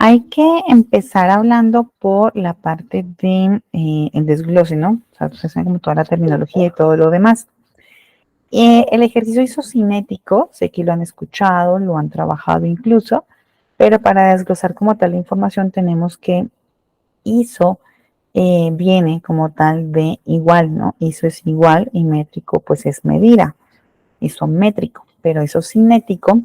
Hay que empezar hablando por la parte de el desglose, ¿no? O sea, ustedes saben como toda la terminología y todo lo demás. El ejercicio isocinético, sé que lo han escuchado, lo han trabajado incluso, pero para desglosar como tal la información tenemos que iso viene como tal de igual, ¿no? Iso es igual y métrico pues es medida, isométrico, pero isocinético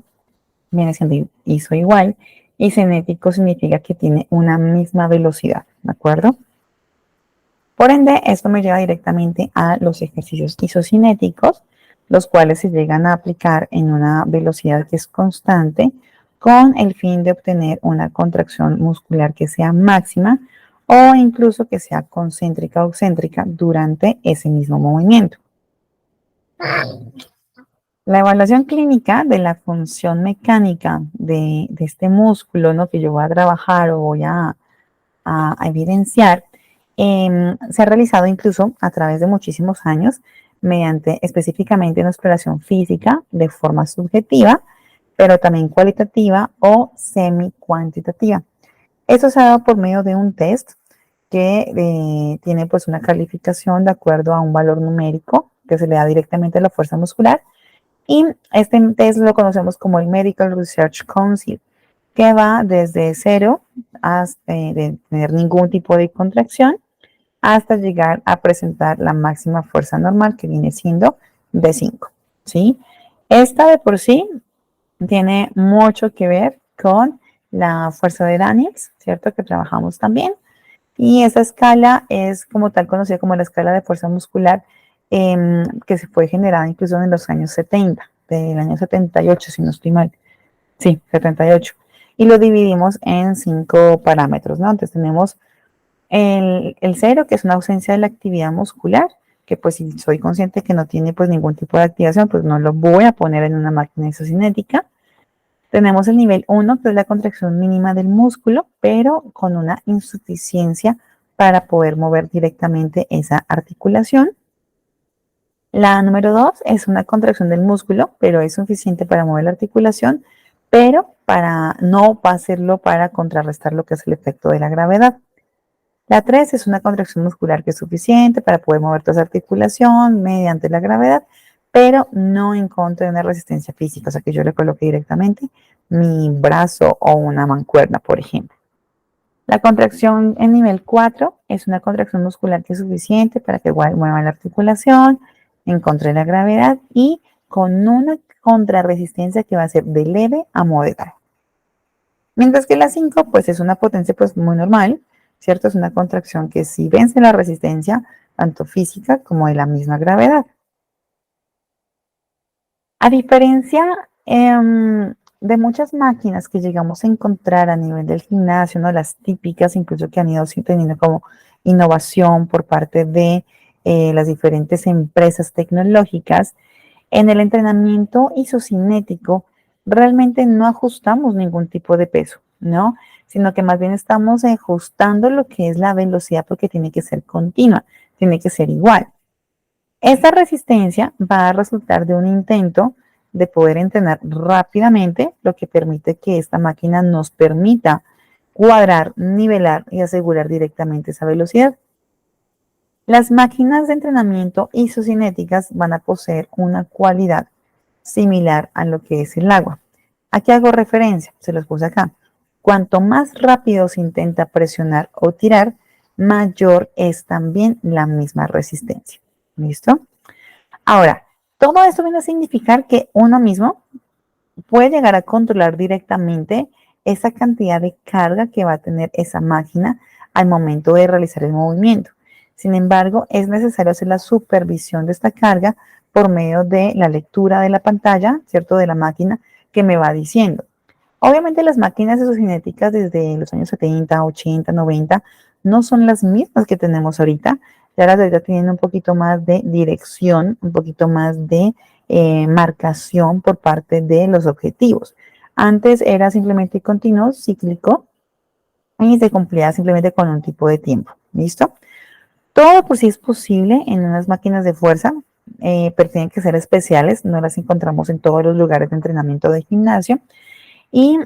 viene siendo iso igual y cinético significa que tiene una misma velocidad, ¿de acuerdo? Por ende, esto me lleva directamente a los ejercicios isocinéticos, los cuales se llegan a aplicar en una velocidad que es constante con el fin de obtener una contracción muscular que sea máxima o incluso que sea concéntrica o excéntrica durante ese mismo movimiento. La evaluación clínica de la función mecánica de este músculo, ¿no? Que yo voy a trabajar o voy a evidenciar, se ha realizado incluso a través de muchísimos años mediante específicamente una exploración física de forma subjetiva, pero también cualitativa o semi-cuantitativa. Esto se ha dado por medio de un test que tiene pues una calificación de acuerdo a un valor numérico que se le da directamente a la fuerza muscular y este test lo conocemos como el Medical Research Council, que va desde cero hasta de tener ningún tipo de contracción hasta llegar a presentar la máxima fuerza normal que viene siendo de 5, ¿sí? Esta de por sí tiene mucho que ver con la fuerza de Daniels, ¿cierto? Que trabajamos también. Y esa escala es como tal conocida como la escala de fuerza muscular que se fue generada incluso en los años 70, del año 78, si no estoy mal. Sí, 78. Y lo dividimos en 5 parámetros, ¿no? Entonces tenemos el 0, que es una ausencia de la actividad muscular, que pues si soy consciente que no tiene pues ningún tipo de activación, pues no lo voy a poner en una máquina isocinética. Tenemos el nivel 1, que es la contracción mínima del músculo, pero con una insuficiencia para poder mover directamente esa articulación. La número 2 es una contracción del músculo, pero es suficiente para mover la articulación, pero no va a hacerlo para contrarrestar lo que es el efecto de la gravedad. La 3 es una contracción muscular que es suficiente para poder mover toda esa articulación mediante la gravedad, pero no en contra de una resistencia física, o sea que yo le coloque directamente mi brazo o una mancuerna, por ejemplo. La contracción en nivel 4 es una contracción muscular que es suficiente para que mueva la articulación en contra de la gravedad y con una contrarresistencia que va a ser de leve a moderada. Mientras que la 5 pues es una potencia pues muy normal, ¿cierto? Es una contracción que sí vence la resistencia tanto física como de la misma gravedad. A diferencia de muchas máquinas que llegamos a encontrar a nivel del gimnasio, ¿no? Las típicas, incluso que han ido teniendo como innovación por parte de las diferentes empresas tecnológicas, en el entrenamiento isocinético realmente no ajustamos ningún tipo de peso, ¿no? Sino que más bien estamos ajustando lo que es la velocidad porque tiene que ser continua, tiene que ser igual. Esta resistencia va a resultar de un intento de poder entrenar rápidamente, lo que permite que esta máquina nos permita cuadrar, nivelar y asegurar directamente esa velocidad. Las máquinas de entrenamiento isocinéticas van a poseer una cualidad similar a lo que es el agua. Aquí hago referencia, se los puse acá. Cuanto más rápido se intenta presionar o tirar, mayor es también la misma resistencia. ¿Listo? Ahora, todo esto viene a significar que uno mismo puede llegar a controlar directamente esa cantidad de carga que va a tener esa máquina al momento de realizar el movimiento. Sin embargo, es necesario hacer la supervisión de esta carga por medio de la lectura de la pantalla, ¿cierto? De la máquina que me va diciendo. Obviamente las máquinas isocinéticas desde los años 70, 80, 90 no son las mismas que tenemos ahorita. Ya las de ahorita tienen un poquito más de dirección, un poquito más de marcación por parte de los objetivos. Antes era simplemente continuo, cíclico, y se cumplía simplemente con un tipo de tiempo. ¿Listo? Todo por sí es posible en unas máquinas de fuerza, pero tienen que ser especiales, no las encontramos en todos los lugares de entrenamiento de gimnasio. Y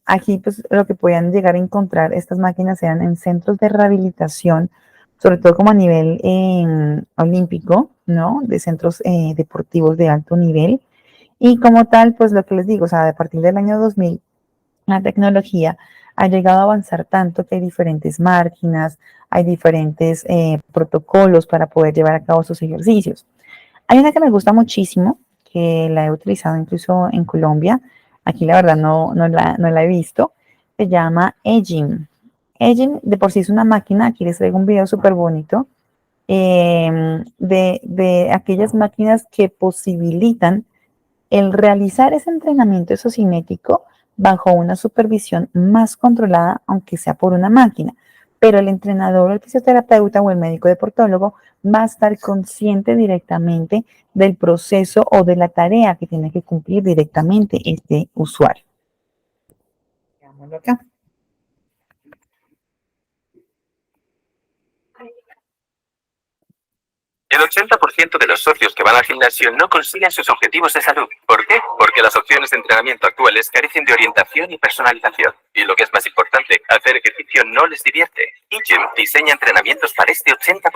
aquí pues lo que podían llegar a encontrar estas máquinas eran en centros de rehabilitación, sobre todo como a nivel olímpico, ¿no? De centros deportivos de alto nivel. Y como tal, pues lo que les digo, o sea, a partir del año 2000, la tecnología ha llegado a avanzar tanto que hay diferentes máquinas, hay diferentes protocolos para poder llevar a cabo sus ejercicios. Hay una que me gusta muchísimo, que la he utilizado incluso en Colombia. Aquí la verdad no la he visto. Se llama Egym. Egym de por sí es una máquina. Aquí les traigo un video súper bonito de aquellas máquinas que posibilitan el realizar ese entrenamiento isocinético bajo una supervisión más controlada, aunque sea por una máquina. Pero el entrenador, el fisioterapeuta o el médico deportólogo va a estar consciente directamente del proceso o de la tarea que tiene que cumplir directamente este usuario. Veámoslo acá. El 80% de los socios que van al gimnasio no consiguen sus objetivos de salud. ¿Por qué? Porque las opciones de entrenamiento actuales carecen de orientación y personalización. Y lo que es más importante, hacer ejercicio no les divierte. eGym diseña entrenamientos para este 80%.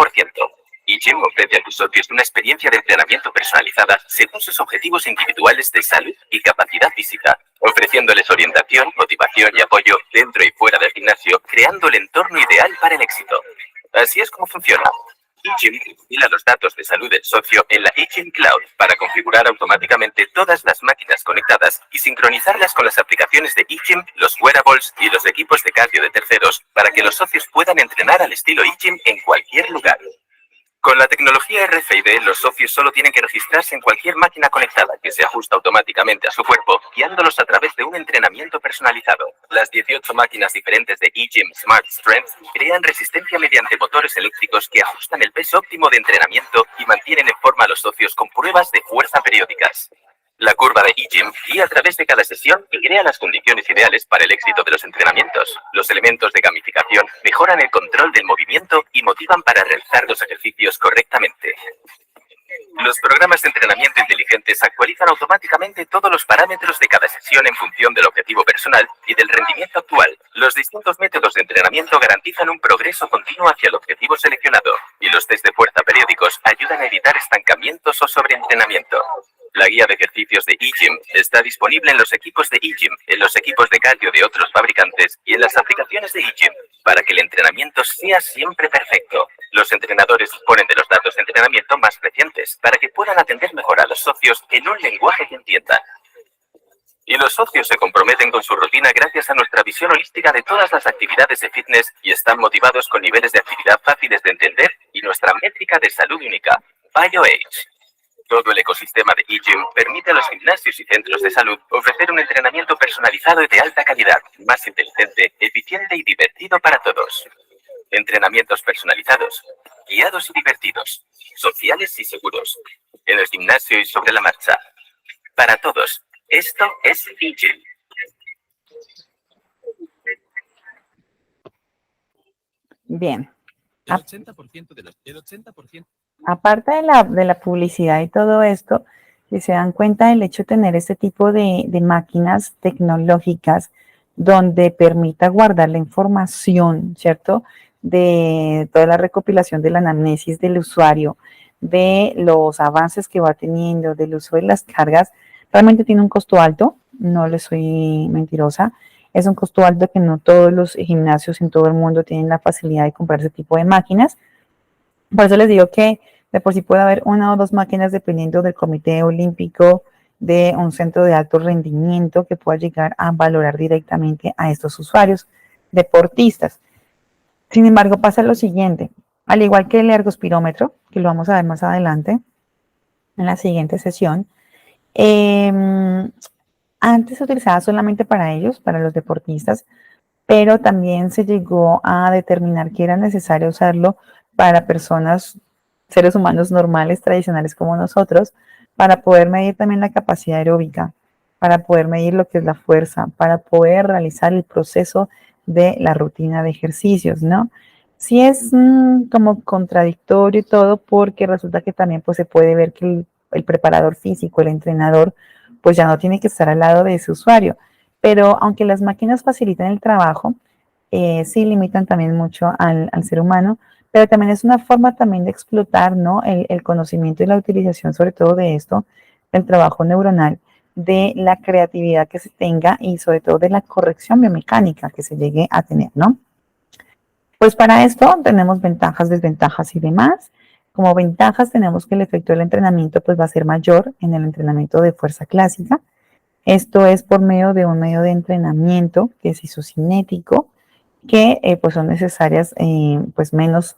eGym ofrece a tus socios una experiencia de entrenamiento personalizada según sus objetivos individuales de salud y capacidad física, ofreciéndoles orientación, motivación y apoyo dentro y fuera del gimnasio, creando el entorno ideal para el éxito. Así es como funciona. eGym recopila los datos de salud del socio en la eGym Cloud para configurar automáticamente todas las máquinas conectadas y sincronizarlas con las aplicaciones de eGym, los wearables y los equipos de cardio de terceros para que los socios puedan entrenar al estilo eGym en cualquier lugar. Con la tecnología RFID, los socios solo tienen que registrarse en cualquier máquina conectada que se ajusta automáticamente a su cuerpo, guiándolos a través de un entrenamiento personalizado. Las 18 máquinas diferentes de eGym Smart Strength crean resistencia mediante motores eléctricos que ajustan el peso óptimo de entrenamiento y mantienen en forma a los socios con pruebas de fuerza periódicas. La curva de eGym guía a través de cada sesión y crea las condiciones ideales para el éxito de los entrenamientos. Los elementos de gamificación mejoran el control del movimiento y motivan para realizar los ejercicios correctamente. Los programas de entrenamiento inteligentes actualizan automáticamente todos los parámetros de cada sesión en función del objetivo personal y del rendimiento actual. Los distintos métodos de entrenamiento garantizan un progreso continuo hacia el objetivo seleccionado, y los test de fuerza periódicos ayudan a evitar estancamientos o sobreentrenamiento. La guía de ejercicios de eGym está disponible en los equipos de eGym, en los equipos de cardio de otros fabricantes y en las aplicaciones de eGym, para que el entrenamiento sea siempre perfecto. Los entrenadores disponen de los datos de entrenamiento más recientes para que puedan atender mejor a los socios en un lenguaje que entiendan. Y los socios se comprometen con su rutina gracias a nuestra visión holística de todas las actividades de fitness y están motivados con niveles de actividad fáciles de entender y nuestra métrica de salud única, BioAge. Todo el ecosistema de eGym permite a los gimnasios y centros de salud ofrecer un entrenamiento personalizado y de alta calidad, más inteligente, eficiente y divertido para todos. Entrenamientos personalizados, guiados y divertidos, sociales y seguros, en el gimnasio y sobre la marcha. Para todos, esto es eGym. Bien. El 80%. Aparte de la publicidad y todo esto, si se dan cuenta del hecho de tener este tipo de máquinas tecnológicas donde permita guardar la información, ¿cierto? De toda la recopilación de la anamnesis del usuario, de los avances que va teniendo, del uso de las cargas, realmente tiene un costo alto, no le soy mentirosa. Es un costo alto que no todos los gimnasios en todo el mundo tienen la facilidad de comprar ese tipo de máquinas. Por eso les digo que de por sí puede haber una o dos máquinas dependiendo del comité olímpico de un centro de alto rendimiento que pueda llegar a valorar directamente a estos usuarios deportistas. Sin embargo, pasa lo siguiente, al igual que el ergospirómetro, que lo vamos a ver más adelante en la siguiente sesión, antes se utilizaba solamente para ellos, para los deportistas, pero también se llegó a determinar que era necesario usarlo para personas, seres humanos normales, tradicionales como nosotros, para poder medir también la capacidad aeróbica, para poder medir lo que es la fuerza, para poder realizar el proceso de la rutina de ejercicios, ¿no? Sí es como contradictorio y todo, porque resulta que también pues, se puede ver que el preparador físico, el entrenador, pues ya no tiene que estar al lado de ese usuario. Pero aunque las máquinas facilitan el trabajo, sí limitan también mucho al ser humano, pero también es una forma también de explotar, ¿no? El conocimiento y la utilización, sobre todo de esto, del trabajo neuronal, de la creatividad que se tenga y sobre todo de la corrección biomecánica que se llegue a tener, ¿no? Pues para esto tenemos ventajas, desventajas y demás. Como ventajas tenemos que el efecto del entrenamiento pues va a ser mayor en el entrenamiento de fuerza clásica. Esto es por medio de un medio de entrenamiento que es isocinético, que pues son necesarias pues menos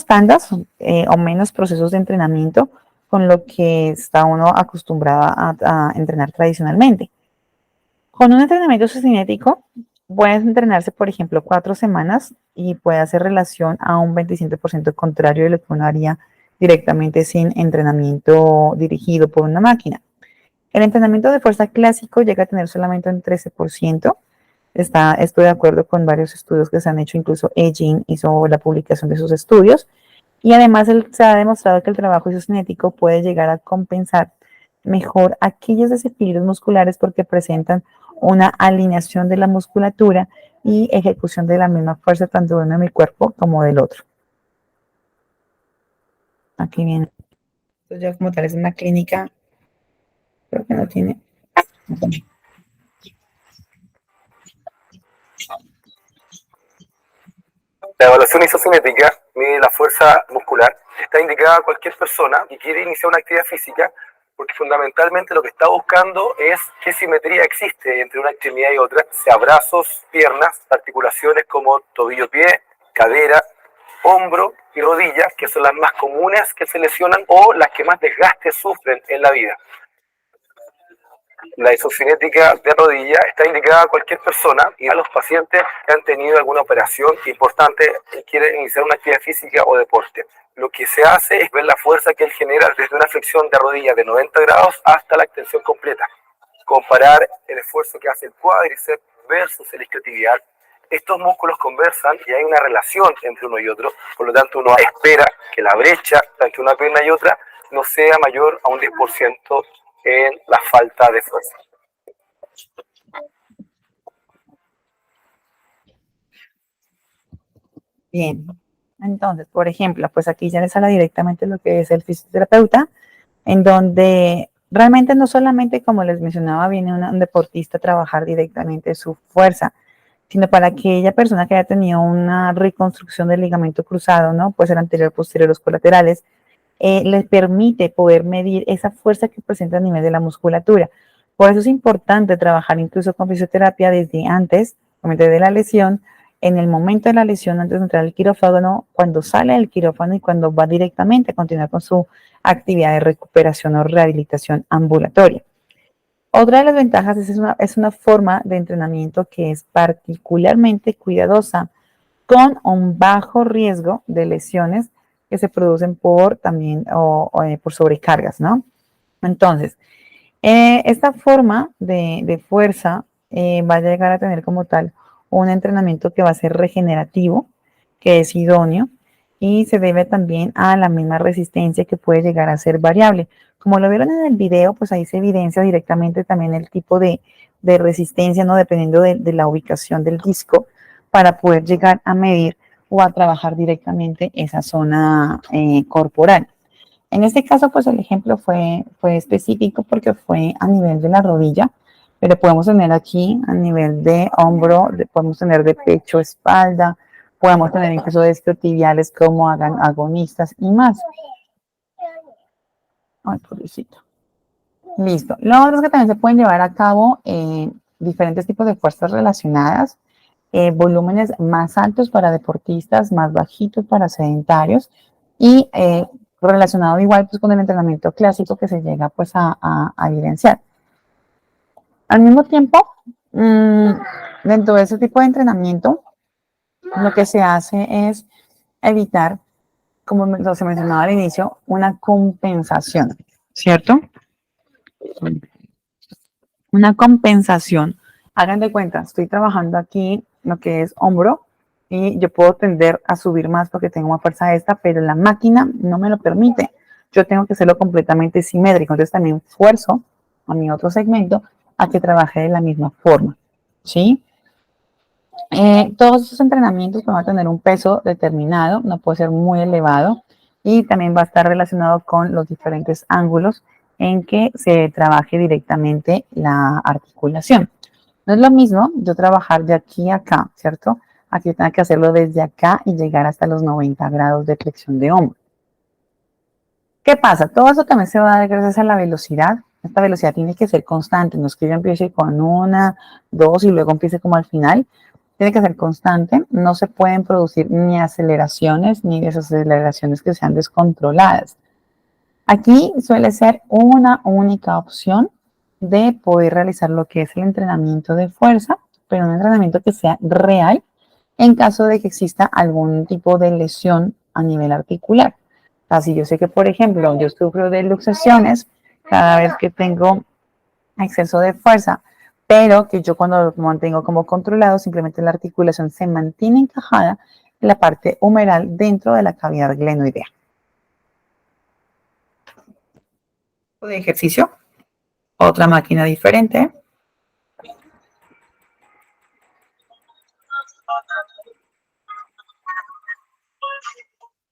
tandas o menos procesos de entrenamiento con lo que está uno acostumbrado a entrenar tradicionalmente. Con un entrenamiento isocinético puedes entrenarse, por ejemplo, 4 semanas y puede hacer relación a un 27% contrario de lo que uno haría directamente sin entrenamiento dirigido por una máquina. El entrenamiento de fuerza clásico llega a tener solamente un 13%. Estoy de acuerdo con varios estudios que se han hecho, incluso Egin hizo la publicación de sus estudios. Y además se ha demostrado que el trabajo isocinético puede llegar a compensar mejor aquellos desequilibrios musculares porque presentan una alineación de la musculatura y ejecución de la misma fuerza tanto de uno de mi cuerpo como del otro. Aquí viene. Entonces ya como tal es una clínica, creo que no tiene. La evaluación isocinética mide la fuerza muscular. Está indicada a cualquier persona que quiere iniciar una actividad física porque fundamentalmente lo que está buscando es qué simetría existe entre una extremidad y otra, sea brazos, piernas, articulaciones como tobillo-pie, cadera, hombro y rodilla, que son las más comunes que se lesionan o las que más desgaste sufren en la vida. La isocinética de rodilla está indicada a cualquier persona y a los pacientes que han tenido alguna operación importante y quieren iniciar una actividad física o deporte. Lo que se hace es ver la fuerza que él genera desde una flexión de rodilla de 90 grados hasta la extensión completa. Comparar el esfuerzo que hace el cuádriceps versus el isquiotibial. Estos músculos conversan y hay una relación entre uno y otro, por lo tanto uno espera que la brecha entre una pierna y otra no sea mayor a un 10% en la falta de fuerza. Bien, entonces, por ejemplo, pues aquí ya les habla directamente lo que es el fisioterapeuta, en donde realmente no solamente, como les mencionaba, viene un deportista a trabajar directamente su fuerza, sino para aquella persona que haya tenido una reconstrucción del ligamento cruzado, ¿no? Pues el anterior, posterior, los colaterales, les permite poder medir esa fuerza que presenta a nivel de la musculatura. Por eso es importante trabajar incluso con fisioterapia desde antes, de la lesión, en el momento de la lesión, antes de entrar al quirófano, cuando sale del quirófano y cuando va directamente a continuar con su actividad de recuperación o rehabilitación ambulatoria. Otra de las ventajas es una forma de entrenamiento que es particularmente cuidadosa, con un bajo riesgo de lesiones que se producen por también por sobrecargas, ¿no? Entonces, esta forma de fuerza va a llegar a tener como tal un entrenamiento que va a ser regenerativo, que es idóneo, y se debe también a la misma resistencia que puede llegar a ser variable. Como lo vieron en el video, pues ahí se evidencia directamente también el tipo de resistencia, ¿no? Dependiendo de la ubicación del disco, para poder llegar a medir o a trabajar directamente esa zona corporal. En este caso, pues el ejemplo fue específico porque fue a nivel de la rodilla, pero podemos tener aquí a nivel de hombro, podemos tener de pecho, espalda, podemos tener incluso de isquiotibiales como agonistas y más. Ay, pobrecito. Listo. Lo otro es que también se pueden llevar a cabo diferentes tipos de fuerzas relacionadas, volúmenes más altos para deportistas, más bajitos para sedentarios y relacionado igual pues, con el entrenamiento clásico que se llega pues a evidenciar. Al mismo tiempo, dentro de ese tipo de entrenamiento, lo que se hace es evitar, como se mencionaba al inicio, una compensación, ¿cierto? Una compensación. Hagan de cuenta, estoy trabajando aquí lo que es hombro y yo puedo tender a subir más porque tengo más fuerza esta, pero la máquina no me lo permite. Yo tengo que hacerlo completamente simétrico, entonces también esfuerzo a mi otro segmento a que trabaje de la misma forma, ¿sí? Todos estos entrenamientos van a tener un peso determinado, no puede ser muy elevado y también va a estar relacionado con los diferentes ángulos en que se trabaje directamente la articulación. No es lo mismo yo trabajar de aquí a acá, ¿cierto? Aquí tengo que hacerlo desde acá y llegar hasta los 90 grados de flexión de hombro. ¿Qué pasa? Todo eso también se va a dar gracias a la velocidad. Esta velocidad tiene que ser constante, no es que yo empiece con una, dos y luego empiece como al final. Tiene que ser constante, no se pueden producir ni aceleraciones ni desaceleraciones que sean descontroladas. Aquí suele ser una única opción de poder realizar lo que es el entrenamiento de fuerza, pero un entrenamiento que sea real en caso de que exista algún tipo de lesión a nivel articular. Así yo sé que, por ejemplo, yo sufro de luxaciones cada vez que tengo exceso de fuerza, pero que yo cuando lo mantengo como controlado, simplemente la articulación se mantiene encajada en la parte humeral dentro de la cavidad glenoidea. De ejercicio, otra máquina diferente.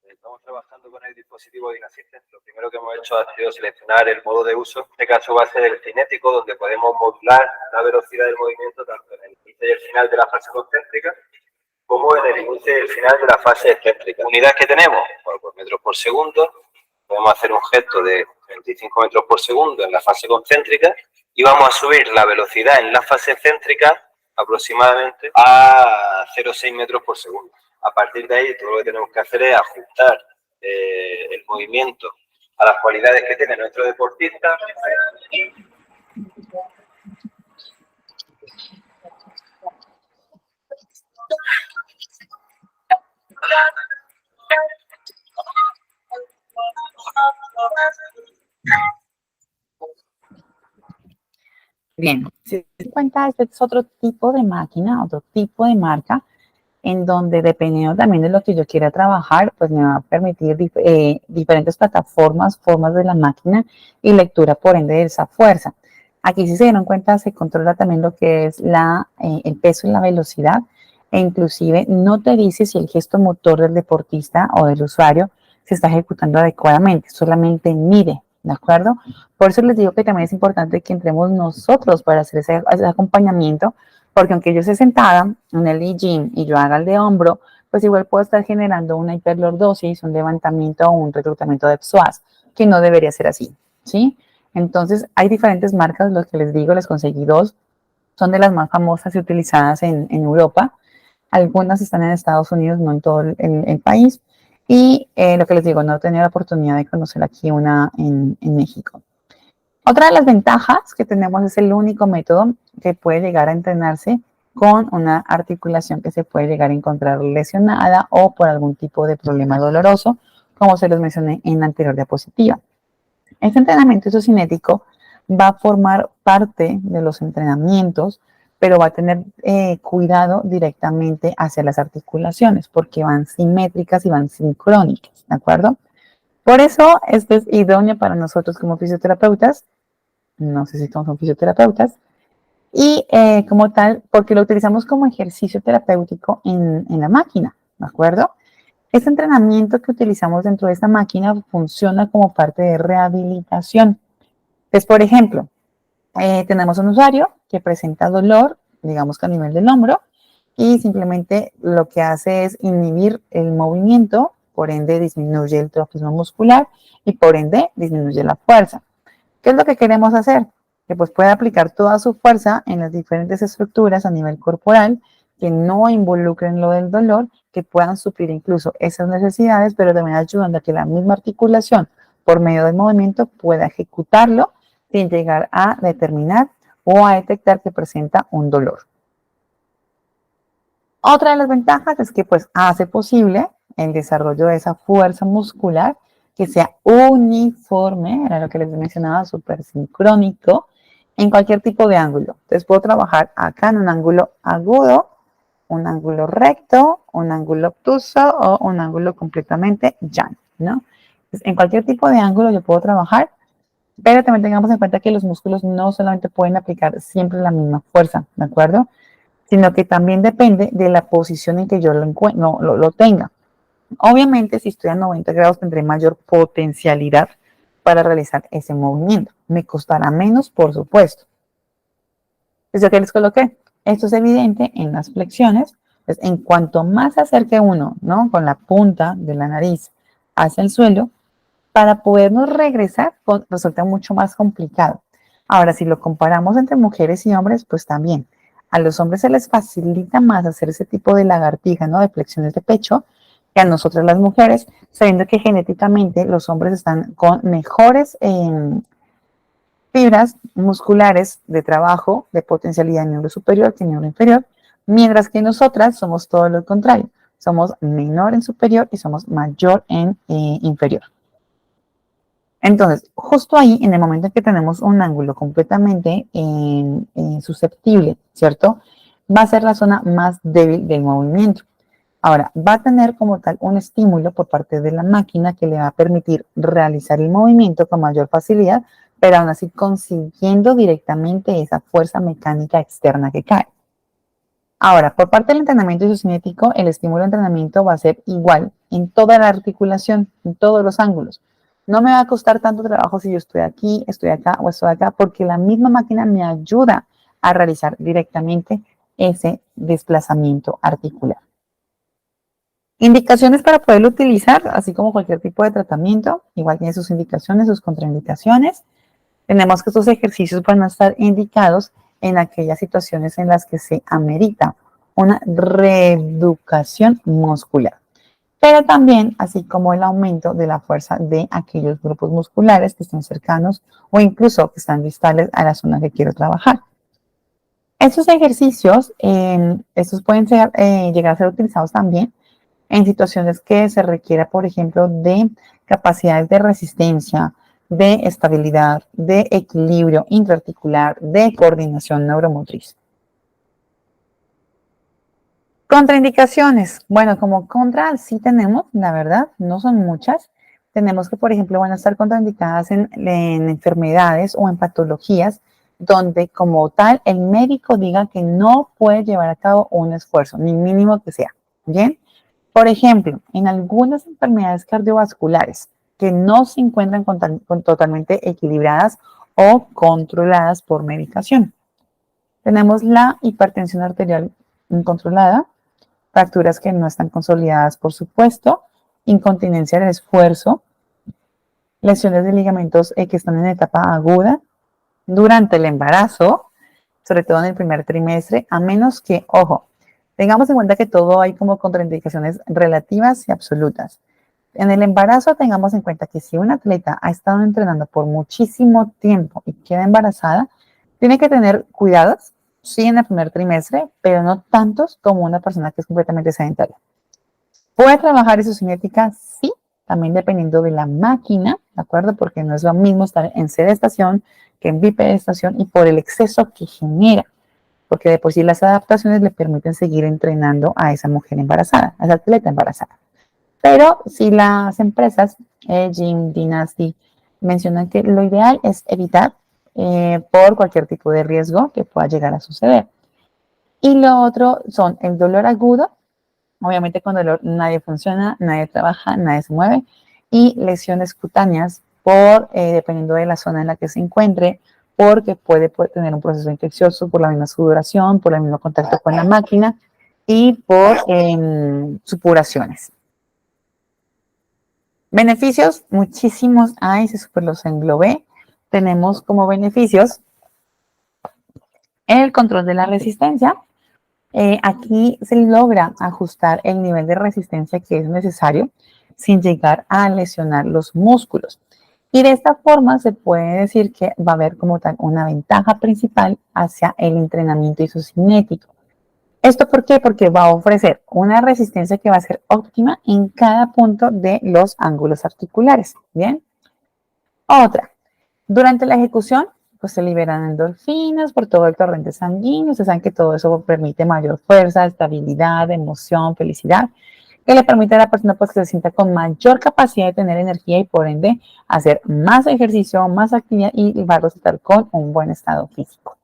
Estamos trabajando con el dispositivo de InAssistant. Lo primero que hemos hecho ha sido seleccionar el modo de uso. En este caso va a ser el cinético, donde podemos modular la velocidad del movimiento tanto en el inicio y el final de la fase concéntrica como en el inicio y el final de la fase excéntrica. Unidades que tenemos, bueno, pues metros por segundo. Podemos hacer un gesto de 25 metros por segundo en la fase concéntrica y vamos a subir la velocidad en la fase excéntrica aproximadamente a 0,6 metros por segundo. A partir de ahí, todo lo que tenemos que hacer es ajustar el movimiento a las cualidades que tiene nuestro deportista. Bien, si se dan cuenta, este es otro tipo de máquina, otro tipo de marca, en donde dependiendo también de lo que yo quiera trabajar, pues me va a permitir diferentes plataformas, formas de la máquina y lectura por ende de esa fuerza. Aquí si se dieron cuenta se controla también lo que es el peso y la velocidad e inclusive no te dice si el gesto motor del deportista o del usuario se está ejecutando adecuadamente, solamente mide, ¿de acuerdo? Por eso les digo que también es importante que entremos nosotros para hacer ese acompañamiento, porque aunque yo esté sentada en el e-gym y yo haga el de hombro, pues igual puedo estar generando una hiperlordosis, un levantamiento o un reclutamiento de psoas, que no debería ser así, ¿sí? Entonces, hay diferentes marcas, los que les digo, les conseguí dos, son de las más famosas y utilizadas en Europa. Algunas están en Estados Unidos, no en todo el país. Y lo que les digo, no he tenido la oportunidad de conocer aquí una en México. Otra de las ventajas que tenemos es el único método que puede llegar a entrenarse con una articulación que se puede llegar a encontrar lesionada o por algún tipo de problema doloroso, como se los mencioné en la anterior diapositiva. Este entrenamiento isocinético va a formar parte de los entrenamientos, pero va a tener cuidado directamente hacia las articulaciones, porque van simétricas y van sincrónicas, ¿de acuerdo? Por eso, este es idóneo para nosotros como fisioterapeutas. No sé si todos son fisioterapeutas. Y como tal, porque lo utilizamos como ejercicio terapéutico en la máquina, ¿de acuerdo? Este entrenamiento que utilizamos dentro de esta máquina funciona como parte de rehabilitación. Entonces, por ejemplo, tenemos un usuario que presenta dolor, digamos que a nivel del hombro, y simplemente lo que hace es inhibir el movimiento, por ende disminuye el trofismo muscular y por ende disminuye la fuerza. ¿Qué es lo que queremos hacer? Que pues pueda aplicar toda su fuerza en las diferentes estructuras a nivel corporal que no involucren lo del dolor, que puedan suplir incluso esas necesidades, pero también ayudando a que la misma articulación por medio del movimiento pueda ejecutarlo sin llegar a determinar o a detectar que presenta un dolor. Otra de las ventajas es que pues hace posible el desarrollo de esa fuerza muscular que sea uniforme, era lo que les mencionaba, súper sincrónico, en cualquier tipo de ángulo. Entonces puedo trabajar acá en un ángulo agudo, un ángulo recto, un ángulo obtuso o un ángulo completamente llano, ¿no? Entonces, en cualquier tipo de ángulo yo puedo trabajar Pero también tengamos en cuenta que los músculos no solamente pueden aplicar siempre la misma fuerza, ¿de acuerdo? Sino que también depende de la posición en que yo lo tenga. Obviamente, si estoy a 90 grados, tendré mayor potencialidad para realizar ese movimiento. Me costará menos, por supuesto. Entonces, ¿qué les coloqué? Esto es evidente en las flexiones. Entonces, en cuanto más se acerque uno, ¿no? Con la punta de la nariz hacia el suelo, para podernos regresar resulta mucho más complicado. Ahora, si lo comparamos entre mujeres y hombres, pues también. A los hombres se les facilita más hacer ese tipo de lagartija, ¿no? De flexiones de pecho, que a nosotras las mujeres, sabiendo que genéticamente los hombres están con mejores fibras musculares de trabajo, de potencialidad en miembro superior que en miembro inferior, mientras que nosotras somos todo lo contrario. Somos menor en superior y somos mayor en inferior. Entonces, justo ahí, en el momento en que tenemos un ángulo completamente susceptible, ¿cierto? Va a ser la zona más débil del movimiento. Ahora, va a tener como tal un estímulo por parte de la máquina que le va a permitir realizar el movimiento con mayor facilidad, pero aún así consiguiendo directamente esa fuerza mecánica externa que cae. Ahora, por parte del entrenamiento isocinético, el estímulo de entrenamiento va a ser igual en toda la articulación, en todos los ángulos. No me va a costar tanto trabajo si yo estoy aquí, estoy acá o estoy acá, porque la misma máquina me ayuda a realizar directamente ese desplazamiento articular. Indicaciones para poderlo utilizar, así como cualquier tipo de tratamiento, igual tiene sus indicaciones, sus contraindicaciones. Tenemos que estos ejercicios van a estar indicados en aquellas situaciones en las que se amerita una reeducación muscular, pero también así como el aumento de la fuerza de aquellos grupos musculares que estén cercanos o incluso que están distales a la zona que quiero trabajar. Estos ejercicios, estos pueden llegar a ser utilizados también en situaciones que se requiera, por ejemplo, de capacidades de resistencia, de estabilidad, de equilibrio intraarticular, de coordinación neuromotriz. Contraindicaciones. Bueno, como contra sí tenemos, la verdad, no son muchas. Tenemos que, por ejemplo, van a estar contraindicadas en enfermedades o en patologías donde como tal el médico diga que no puede llevar a cabo un esfuerzo, ni mínimo que sea. ¿Bien? Por ejemplo, en algunas enfermedades cardiovasculares que no se encuentran totalmente equilibradas o controladas por medicación. Tenemos la hipertensión arterial incontrolada, fracturas que no están consolidadas, por supuesto, incontinencia del esfuerzo, lesiones de ligamentos que están en etapa aguda durante el embarazo, sobre todo en el primer trimestre, a menos que, ojo, tengamos en cuenta que todo hay como contraindicaciones relativas y absolutas. En el embarazo tengamos en cuenta que si una atleta ha estado entrenando por muchísimo tiempo y queda embarazada, tiene que tener cuidados, sí, en el primer trimestre, pero no tantos como una persona que es completamente sedentaria. ¿Puede trabajar isocinética? Sí, también dependiendo de la máquina, ¿de acuerdo? Porque no es lo mismo estar en sedestación que en bipedestación y por el exceso que genera, porque de por sí las adaptaciones le permiten seguir entrenando a esa mujer embarazada, a esa atleta embarazada. Pero si las empresas, Gym, Dynasty, mencionan que lo ideal es evitar por cualquier tipo de riesgo que pueda llegar a suceder. Y lo otro son el dolor agudo. Obviamente con dolor nadie funciona, nadie trabaja, nadie se mueve. Y lesiones cutáneas dependiendo de la zona en la que se encuentre, porque puede tener un proceso infeccioso por la misma sudoración, por el mismo contacto con la máquina y por supuraciones. Beneficios, muchísimos hay, si super los englobé. Tenemos como beneficios el control de la resistencia. Aquí se logra ajustar el nivel de resistencia que es necesario sin llegar a lesionar los músculos. Y de esta forma se puede decir que va a haber como tal una ventaja principal hacia el entrenamiento isocinético. ¿Esto por qué? Porque va a ofrecer una resistencia que va a ser óptima en cada punto de los ángulos articulares. ¿Bien? Otra, durante la ejecución, pues se liberan endorfinas por todo el torrente sanguíneo. Ustedes saben que todo eso permite mayor fuerza, estabilidad, emoción, felicidad. que le permite a la persona pues que se sienta con mayor capacidad de tener energía y por ende hacer más ejercicio, más actividad y va a resultar con un buen estado físico.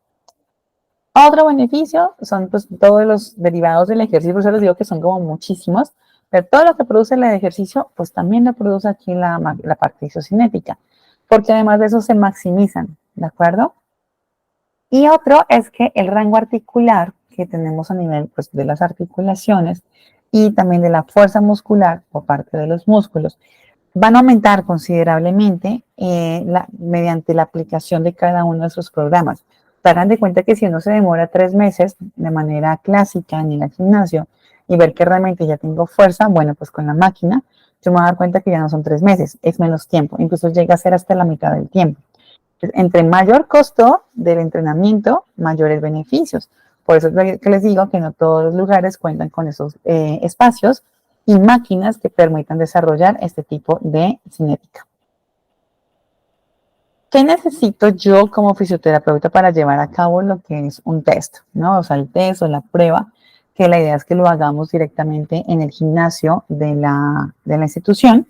Otro beneficio son pues todos los derivados del ejercicio, por eso les digo que son como muchísimos, pero todo lo que produce el ejercicio pues también lo produce aquí la parte isocinética, porque además de eso se maximizan, ¿de acuerdo? Y otro es que el rango articular que tenemos a nivel pues, de las articulaciones y también de la fuerza muscular por parte de los músculos van a aumentar considerablemente mediante la aplicación de cada uno de esos programas. Darán de cuenta que si uno se demora 3 meses de manera clásica en el gimnasio y ver que realmente ya tengo fuerza, bueno, pues con la máquina, yo me voy a dar cuenta que ya no son 3 meses, es menos tiempo, incluso llega a ser hasta la mitad del tiempo. Entre mayor costo del entrenamiento, mayores beneficios. Por eso es que les digo que no todos los lugares cuentan con esos espacios y máquinas que permitan desarrollar este tipo de cinética. ¿Qué necesito yo como fisioterapeuta para llevar a cabo lo que es un test, ¿no? O sea, el test o la prueba, que la idea es que lo hagamos directamente en el gimnasio de la institución.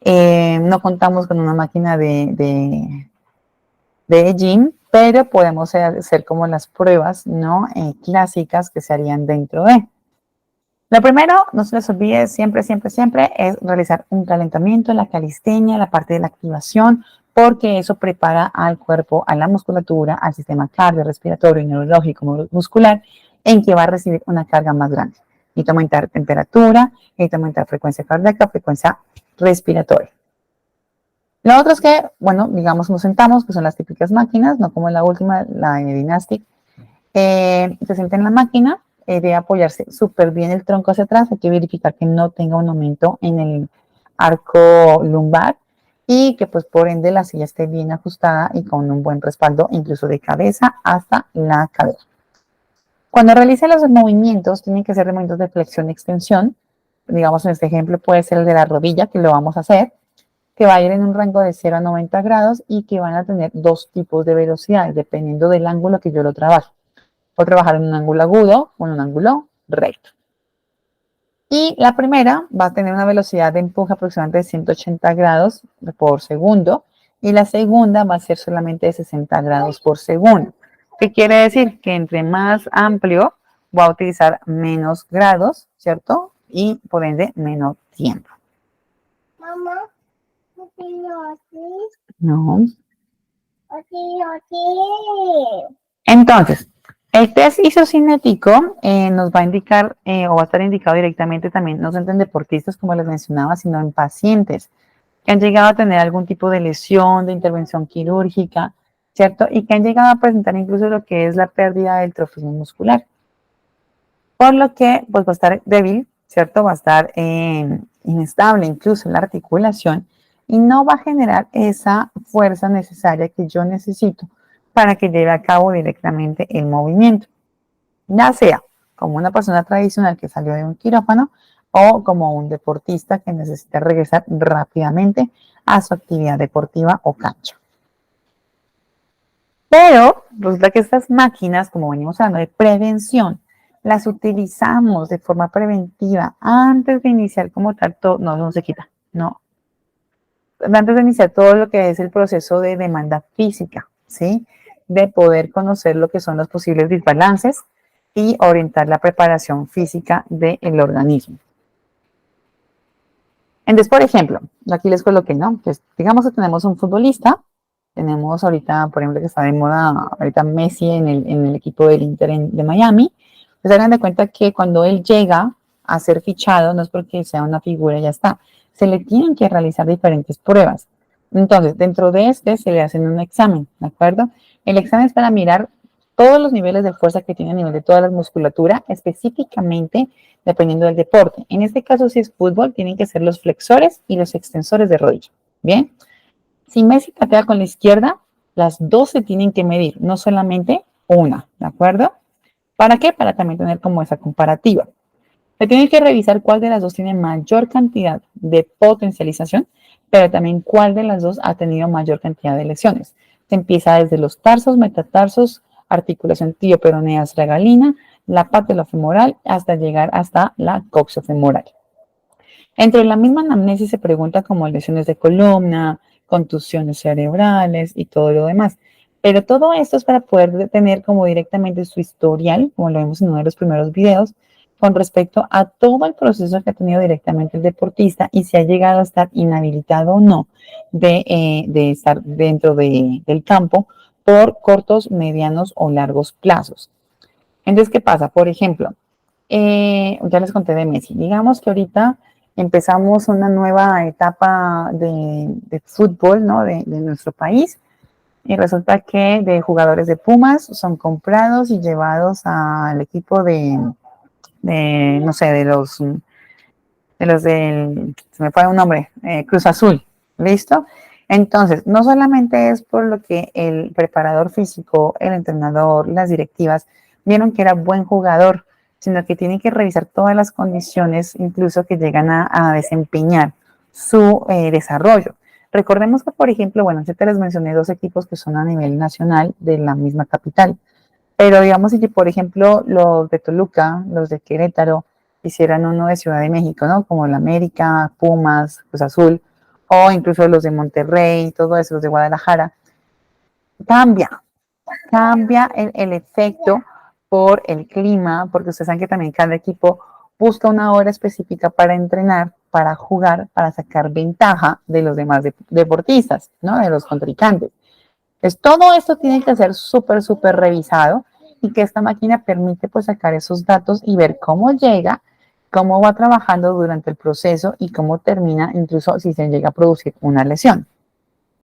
No contamos con una máquina de gym, pero podemos hacer como las pruebas, ¿no? Clásicas que se harían dentro de. Lo primero, no se les olvide siempre, siempre, siempre, es realizar un calentamiento, la calistenia, la parte de la activación, porque eso prepara al cuerpo, a la musculatura, al sistema cardiorrespiratorio, neurológico, muscular, en que va a recibir una carga más grande. Necesita aumentar temperatura, necesita aumentar frecuencia cardíaca, frecuencia respiratoria. Lo otro es que, bueno, digamos, nos sentamos, que son las típicas máquinas, no como la última, la de Dynastic. Se sienta en la máquina, debe apoyarse súper bien el tronco hacia atrás, hay que verificar que no tenga un aumento en el arco lumbar y que pues por ende la silla esté bien ajustada y con un buen respaldo, incluso de cabeza hasta la cadera. Cuando realice los movimientos, tienen que ser movimientos de flexión y extensión. Digamos, en este ejemplo puede ser el de la rodilla, que lo vamos a hacer, que va a ir en un rango de 0 a 90 grados y que van a tener 2 tipos de velocidades, dependiendo del ángulo que yo lo trabaje. Puedo trabajar en un ángulo agudo o en un ángulo recto. Y la primera va a tener una velocidad de empuje aproximadamente de 180 grados por segundo y la segunda va a ser solamente de 60 grados por segundo. ¿Qué quiere decir? Que entre más amplio voy a utilizar menos grados, ¿cierto? Y por ende menos tiempo. Mamá, No. okay. Entonces, el test isocinético nos va a indicar o va a estar indicado directamente también, no solo en deportistas como les mencionaba, sino en pacientes que han llegado a tener algún tipo de lesión, de intervención quirúrgica, ¿cierto? Y que han llegado a presentar incluso lo que es la pérdida del trofismo muscular. Por lo que pues va a estar débil, ¿cierto? Va a estar inestable incluso en la articulación y no va a generar esa fuerza necesaria que yo necesito para que lleve a cabo directamente el movimiento, ya sea como una persona tradicional que salió de un quirófano o como un deportista que necesita regresar rápidamente a su actividad deportiva o cancha. Pero resulta que estas máquinas, como venimos hablando de prevención, las utilizamos de forma preventiva antes de iniciar como tal todo, no se quita, no. Antes de iniciar todo lo que es el proceso de demanda física, ¿sí? De poder conocer lo que son los posibles desbalances y orientar la preparación física del organismo. Entonces, por ejemplo, aquí les coloqué, ¿no? Pues, digamos que tenemos un futbolista, tenemos ahorita, por ejemplo, que está de moda ahorita Messi en el equipo del Inter de Miami. Pues hagan de cuenta que cuando él llega a ser fichado, no es porque sea una figura y ya está, se le tienen que realizar diferentes pruebas. Entonces, dentro de se le hacen un examen, ¿de acuerdo? El examen es para mirar todos los niveles de fuerza que tiene a nivel de toda la musculatura, específicamente dependiendo del deporte. En este caso, si es fútbol, tienen que ser los flexores y los extensores de rodilla. Bien, si Messi patea con la izquierda, las dos se tienen que medir, no solamente una, ¿de acuerdo? ¿Para qué? Para también tener como esa comparativa. Se tiene que revisar cuál de las dos tiene mayor cantidad de potencialización, pero también cuál de las dos ha tenido mayor cantidad de lesiones. Se empieza desde los tarsos, metatarsos, articulación tibio-peronea astragalina, la patela femoral, hasta llegar hasta la coxofemoral. Entre la misma anamnesis se pregunta como lesiones de columna, contusiones cerebrales y todo lo demás. Pero todo esto es para poder tener como directamente su historial, como lo vimos en uno de los primeros videos, con respecto a todo el proceso que ha tenido directamente el deportista y si ha llegado a estar inhabilitado o no de estar dentro del campo por cortos, medianos o largos plazos. Entonces, ¿qué pasa? Por ejemplo, ya les conté de Messi. Digamos que ahorita empezamos una nueva etapa de fútbol, ¿no? De nuestro país. Y resulta que de jugadores de Pumas son comprados y llevados al equipo no sé, se me fue un nombre, Cruz Azul, ¿listo? Entonces, no solamente es por lo que el preparador físico, el entrenador, las directivas vieron que era buen jugador, sino que tienen que revisar todas las condiciones, incluso que llegan a desempeñar su desarrollo. Recordemos que, por ejemplo, bueno, yo te les mencioné dos equipos que son a nivel nacional de la misma capital, pero digamos si, por ejemplo, los de Toluca, los de Querétaro, hicieran uno de Ciudad de México, ¿no? Como el América, Pumas, Cruz Azul, o incluso los de Monterrey, todo eso, los de Guadalajara, cambia, cambia el efecto por el clima, porque ustedes saben que también cada equipo busca una hora específica para entrenar, para jugar, para sacar ventaja de los demás deportistas, ¿no? De los contrincantes. Entonces, todo esto tiene que ser súper, súper revisado y que esta máquina permite pues sacar esos datos y ver cómo llega, cómo va trabajando durante el proceso y cómo termina, incluso si se llega a producir una lesión.